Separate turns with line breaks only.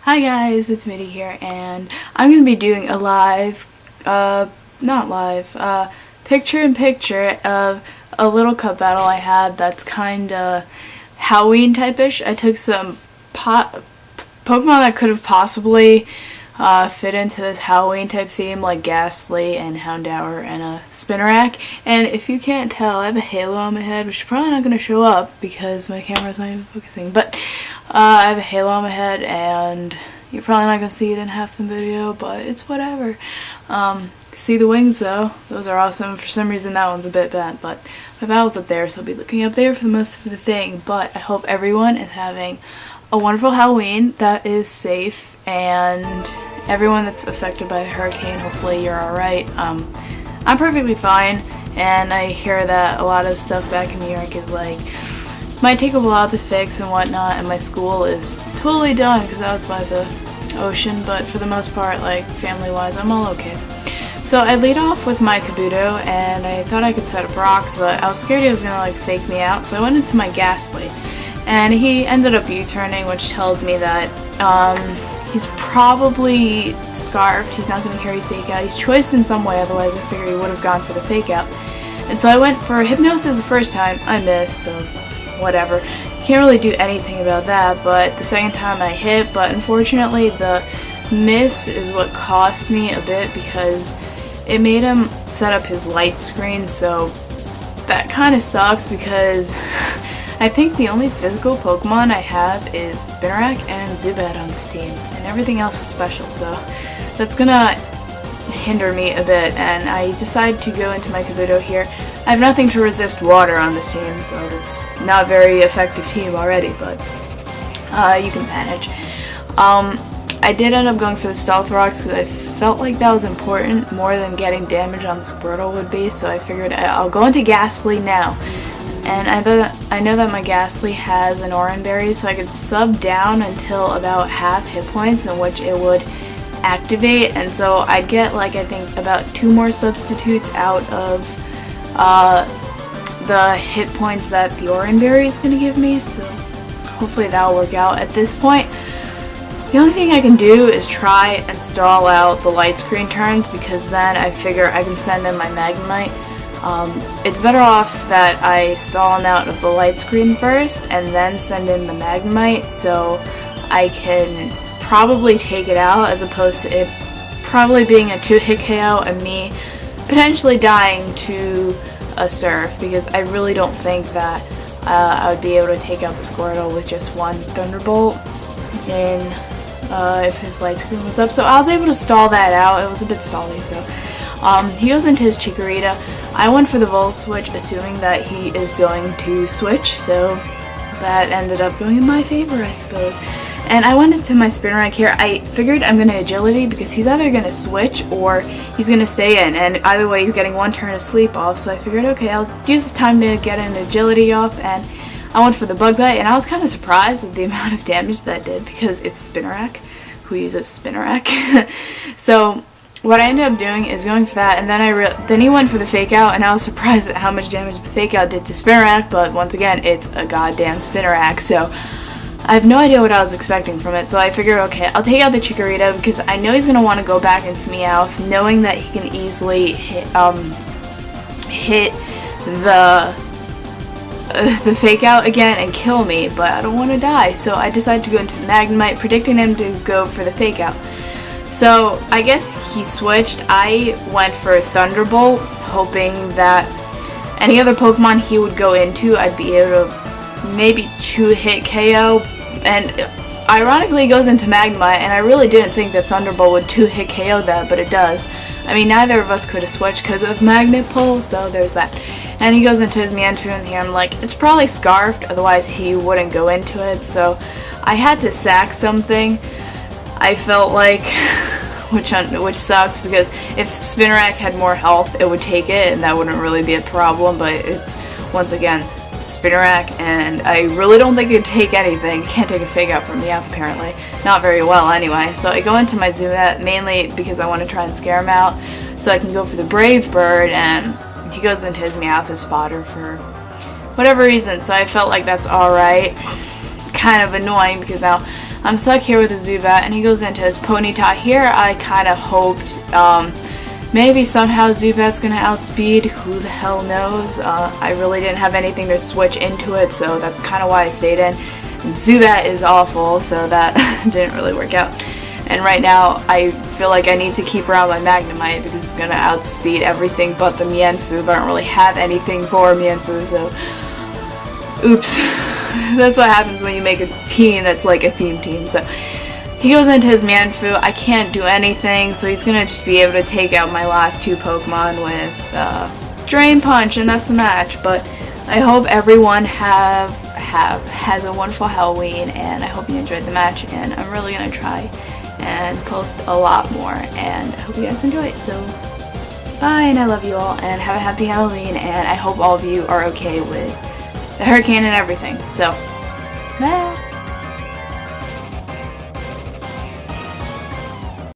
Hi guys, it's Mitty here, and I'm going to be doing a live, picture-in-picture of a little cup battle I had that's kinda Halloween type-ish. I took some Pokemon that could have possibly fit into this Halloween type theme, like Ghastly and Houndour and a Spinarak. And if you can't tell, I have a halo on my head, which is probably not going to show up because my camera's not even focusing, but I have a halo on my head and you're probably not going to see it in half the video, but it's whatever. See the wings though, those are awesome. For some reason that one's a bit bent, but my battle's up there, so I'll be looking up there for the most of the thing. But I hope everyone is having a wonderful Halloween that is safe, and everyone that's affected by the hurricane, hopefully you're alright. I'm perfectly fine, and I hear that a lot of stuff back in New York is like, might take a while to fix and whatnot, and my school is totally done because that was by the ocean, but for the most part, like family wise, I'm all okay. So I lead off with my Kabuto, and I thought I could set up rocks, but I was scared he was gonna like fake me out, so I went into my Ghastly, and he ended up U-turning, which tells me that he's probably scarfed. He's not going to carry fake out. He's choiced in some way, otherwise I figure he would have gone for the fake out. And so I went for Hypnosis the first time. I missed, so whatever. Can't really do anything about that, but the second time I hit, but unfortunately the miss is what cost me a bit because it made him set up his light screen, so that kind of sucks because I think the only physical Pokemon I have is Spinarak and Zubat on this team, and everything else is special, so that's gonna hinder me a bit, and I decide to go into my Kabuto here. I have nothing to resist water on this team, so it's not a very effective team already, but you can manage. I did end up going for the Stealth Rocks because I felt like that was important more than getting damage on the Squirtle would be, so I figured I'll go into Ghastly now. And I know that my Ghastly has an Oran Berry, so I could sub down until about half hit points in which it would activate, and so I'd get like I think about 2 more substitutes out of the hit points that the Oran Berry is going to give me, so hopefully that'll work out. At this point, the only thing I can do is try and stall out the light screen turns, because then I figure I can send in my Magnemite. It's better off that I stall him out of the light screen first and then send in the Magnemite, so I can probably take it out as opposed to it probably being a 2-hit KO and me potentially dying to a Surf, because I really don't think that I would be able to take out the Squirtle with just one Thunderbolt if his light screen was up. So I was able to stall that out. It was a bit stally, so he goes into his Chikorita. I went for the Volt Switch, assuming that he is going to switch, so that ended up going in my favor, I suppose. And I went into my Spinarak here. I figured I'm going to Agility because he's either going to switch or he's going to stay in, and either way he's getting 1 turn of sleep off, so I figured, okay, I'll use this time to get an Agility off, and I went for the Bug Bite, and I was kind of surprised at the amount of damage that did because it's Spinarak who uses Spinarak. So what I ended up doing is going for that, and then he went for the Fake Out, and I was surprised at how much damage the Fake Out did to Spinarak, but once again, it's a goddamn Spinarak, so I have no idea what I was expecting from it, so I figured, okay, I'll take out the Chikorita because I know he's going to want to go back into Meowth, knowing that he can easily hit the Fake Out again and kill me, but I don't want to die, so I decided to go into the Magnemite, predicting him to go for the Fake Out. So I guess he switched. I went for Thunderbolt, hoping that any other Pokemon he would go into, I'd be able to maybe 2-hit KO, and ironically he goes into Magnemite, and I really didn't think that Thunderbolt would 2-hit KO that, but it does. I mean, neither of us could have switched because of Magnet Pull, so there's that. And he goes into his Manphoon here. I'm like, it's probably Scarfed, otherwise he wouldn't go into it, so I had to sack something. I felt like, which sucks, because if Spinarak had more health, it would take it, and that wouldn't really be a problem, but it's, once again, Spinarak, and I really don't think it'd take anything. You can't take a Fake Out from Meowth, apparently. Not very well, anyway. So I go into my Zubat, mainly because I want to try and scare him out, so I can go for the Brave Bird, and he goes into his Meowth as fodder for whatever reason, so I felt like that's alright. Kind of annoying, because now I'm stuck here with a Zubat, and he goes into his Ponyta. Here I kind of hoped maybe somehow Zubat's gonna outspeed. Who the hell knows? I really didn't have anything to switch into it, so that's kind of why I stayed in. And Zubat is awful, so that didn't really work out. And right now I feel like I need to keep around my Magnemite because it's gonna outspeed everything but the Mienfoo, but I don't really have anything for Mienfoo, so oops. That's what happens when you make a team that's like a theme team. So he goes into his Mienfoo. I can't do anything, so he's gonna just be able to take out my last two Pokemon with Drain Punch, and that's the match. But I hope everyone has a wonderful Halloween, and I hope you enjoyed the match, and I'm really gonna try and post a lot more, and I hope you guys enjoy it. So bye, and I love you all, and have a happy Halloween, and I hope all of you are okay with the hurricane and everything. So bye.